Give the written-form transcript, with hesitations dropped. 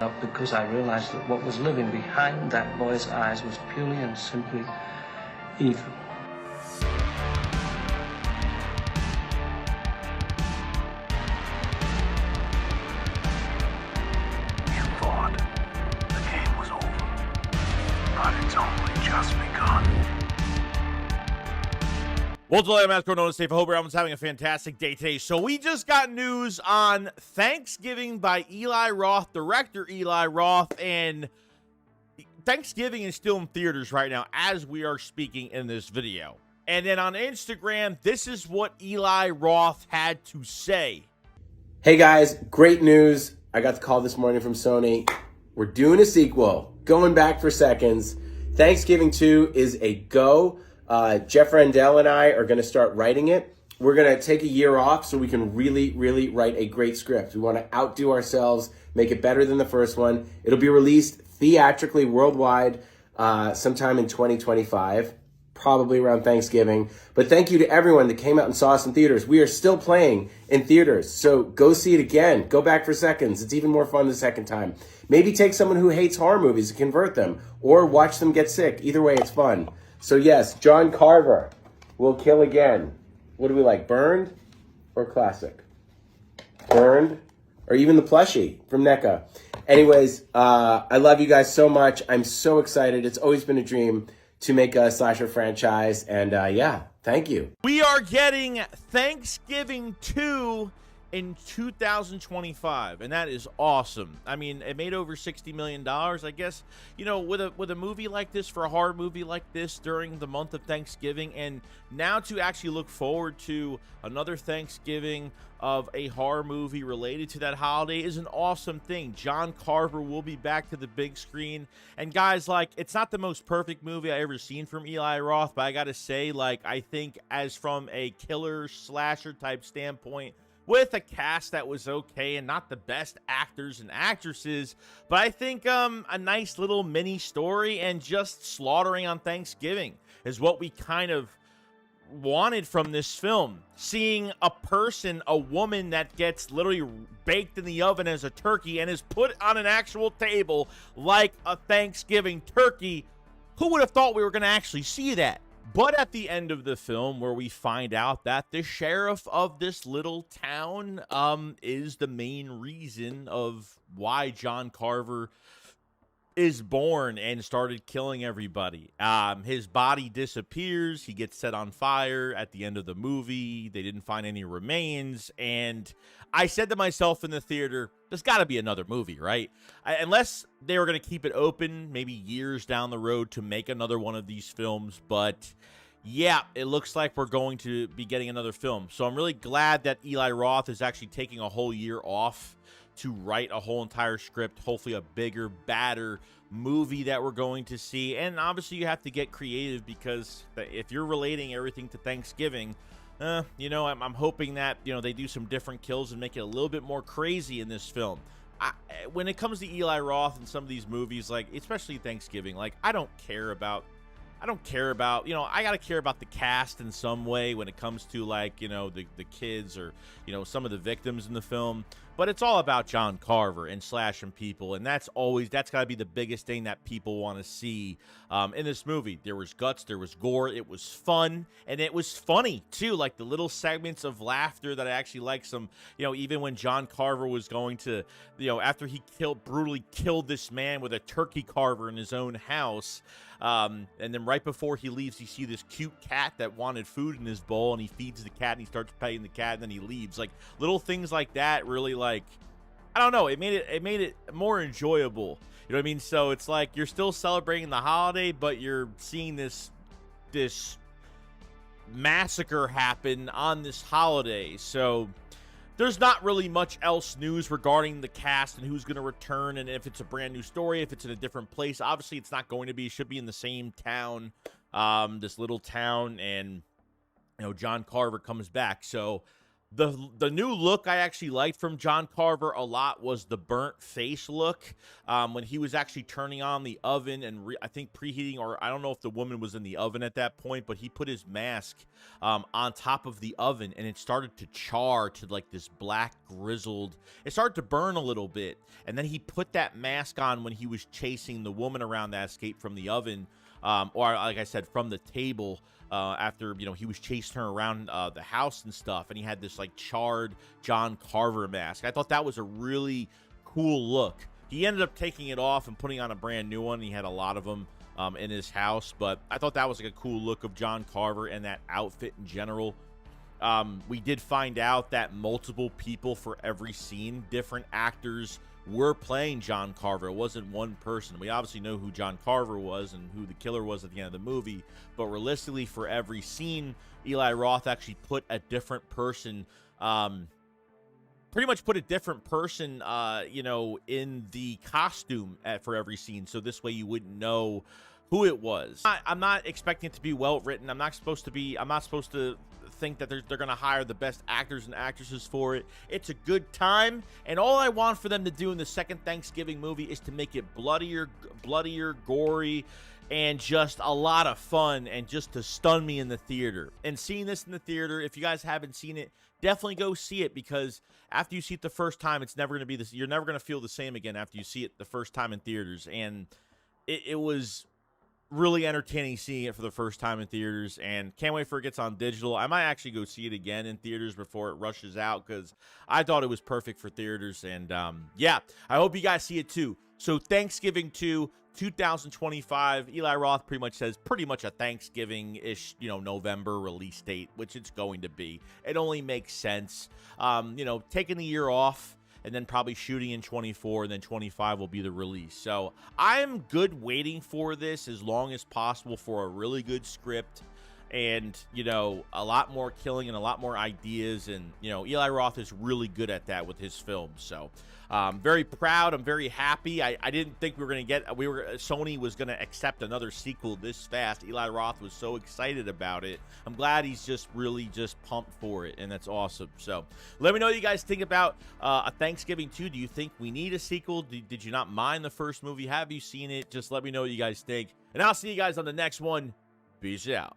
Because I realized that what was living behind that boy's eyes was purely and simply evil. You thought the game was over, but it's only just begun. Well, today I'm Massacre, known as Safe. I hope everyone's having a fantastic day today. So we just got news on Thanksgiving by Eli Roth, director Eli Roth, and Thanksgiving is still in theaters right now as we are speaking in this video. And then on Instagram, this is what Eli Roth had to say. Hey guys, great news. I got the call this morning from Sony. We're doing a sequel. Going back for seconds. Thanksgiving 2 is a go. Jeff Randell and I are going to start writing it. We're going to take a year off so we can really, really write a great script. We want to outdo ourselves, make it better than the first one. It'll be released theatrically worldwide sometime in 2025, probably around Thanksgiving. But thank you to everyone that came out and saw us in theaters. We are still playing in theaters, so go see it again. Go back for seconds. It's even more fun the second time. Maybe take someone who hates horror movies and convert them, or watch them get sick. Either way, it's fun. So yes, John Carver will kill again. What do we like, Burned or Classic? Burned, or even the plushie from NECA. Anyways, I love you guys so much. I'm so excited. It's always been a dream to make a slasher franchise. And yeah, thank you. We are getting Thanksgiving 2 in 2025, and that is awesome. I mean, it made over $60 million. I guess, you know, with a movie like this, for a horror movie like this during the month of Thanksgiving, and now to actually look forward to another Thanksgiving of a horror movie related to that holiday is an awesome thing. John Carver will be back to the big screen, and guys, like, it's not the most perfect movie I ever seen from Eli Roth, but I gotta say, like, I think as from a killer slasher type standpoint, with a cast that was okay and not the best actors and actresses, but I think a nice little mini story and just slaughtering on Thanksgiving is what we kind of wanted from this film. Seeing a person, a woman that gets literally baked in the oven as a turkey and is put on an actual table like a Thanksgiving turkey. Who would have thought we were going to actually see that? But at the end of the film, where we find out that the sheriff of this little town is the main reason of why John Carver is born and started killing everybody. His body disappears. He gets set on fire at the end of the movie. They didn't find any remains. And I said to myself in the theater, there's got to be another movie, right? Unless they were going to keep it open, maybe years down the road to make another one of these films. But yeah, it looks like we're going to be getting another film. So I'm really glad that Eli Roth is actually taking a whole year off to write a whole entire script, hopefully a bigger, badder movie that we're going to see. And obviously you have to get creative, because if you're relating everything to Thanksgiving, you know, I'm hoping that, you know, they do some different kills and make it a little bit more crazy in this film. When it comes to Eli Roth and some of these movies, like especially Thanksgiving, like I don't care about, you know, I got to care about the cast in some way when it comes to, like, you know, the kids or, you know, some of the victims in the film. But it's all about John Carver and slashing people. And that's got to be the biggest thing that people want to see in this movie. There was guts, there was gore, it was fun, and it was funny too. Like the little segments of laughter that I actually like. Some, you know, even when John Carver was going to, you know, after he brutally killed this man with a turkey carver in his own house. And then right before he leaves, you see this cute cat that wanted food in his bowl, and he feeds the cat and he starts petting the cat, and then he leaves. Like little things like that really, like, I don't know, it made it more enjoyable. You know what I mean? So it's like you're still celebrating the holiday, but you're seeing this massacre happen on this holiday. So there's not really much else news regarding the cast and who's going to return, and if it's a brand new story, if it's in a different place. Obviously, it's not going to be. It should be in the same town, this little town, and, you know, John Carver comes back. So The new look I actually liked from John Carver a lot was the burnt face look, when he was actually turning on the oven and I think preheating, or I don't know if the woman was in the oven at that point, but he put his mask on top of the oven and it started to char to like this black grizzled. It started to burn a little bit, and then he put that mask on when he was chasing the woman around that escaped from the oven, or like I said, from the table. After, you know, he was chasing her around the house and stuff, and he had this like charred John Carver mask. I thought that was a really cool look. He ended up taking it off and putting on a brand new one. He had a lot of them in his house, but I thought that was like a cool look of John Carver and that outfit in general. We did find out that multiple people for every scene, different actors were playing John Carver. It wasn't one person. We obviously know who John Carver was and who the killer was at the end of the movie, but realistically for every scene, Eli Roth actually put a different person, pretty much put a different person, you know, in the costume for every scene. So this way you wouldn't know who it was. I'm not expecting it to be well written. I'm not supposed to think that they're going to hire the best actors and actresses for it. It's a good time, and all I want for them to do in the second Thanksgiving movie is to make it bloodier, gory, and just a lot of fun, and just to stun me in the theater. And seeing this in the theater, if you guys haven't seen it, definitely go see it, because after you see it the first time, it's never going to be this. You're never going to feel the same again after you see it the first time in theaters. And it was really entertaining seeing it for the first time in theaters, and can't wait for it gets on digital. I might actually go see it again in theaters before it rushes out, because I thought it was perfect for theaters. And yeah, I hope you guys see it too. So Thanksgiving 2, 2025, Eli Roth pretty much says pretty much a Thanksgiving-ish, you know, November release date, which it's going to be. It only makes sense. You know, taking the year off and then probably shooting in 24, and then 25 will be the release. So I'm good waiting for this as long as possible for a really good script and, you know, a lot more killing and a lot more ideas. And, you know, Eli Roth is really good at that with his films. So very proud. I'm very happy. I didn't think we were going to get, Sony was going to accept another sequel this fast. Eli Roth was so excited about it. I'm glad he's just really just pumped for it, and that's awesome. So let me know what you guys think about a Thanksgiving 2. Do you think we need a sequel? Did you not mind the first movie? Have you seen it? Just let me know what you guys think, and I'll see you guys on the next one. Peace out.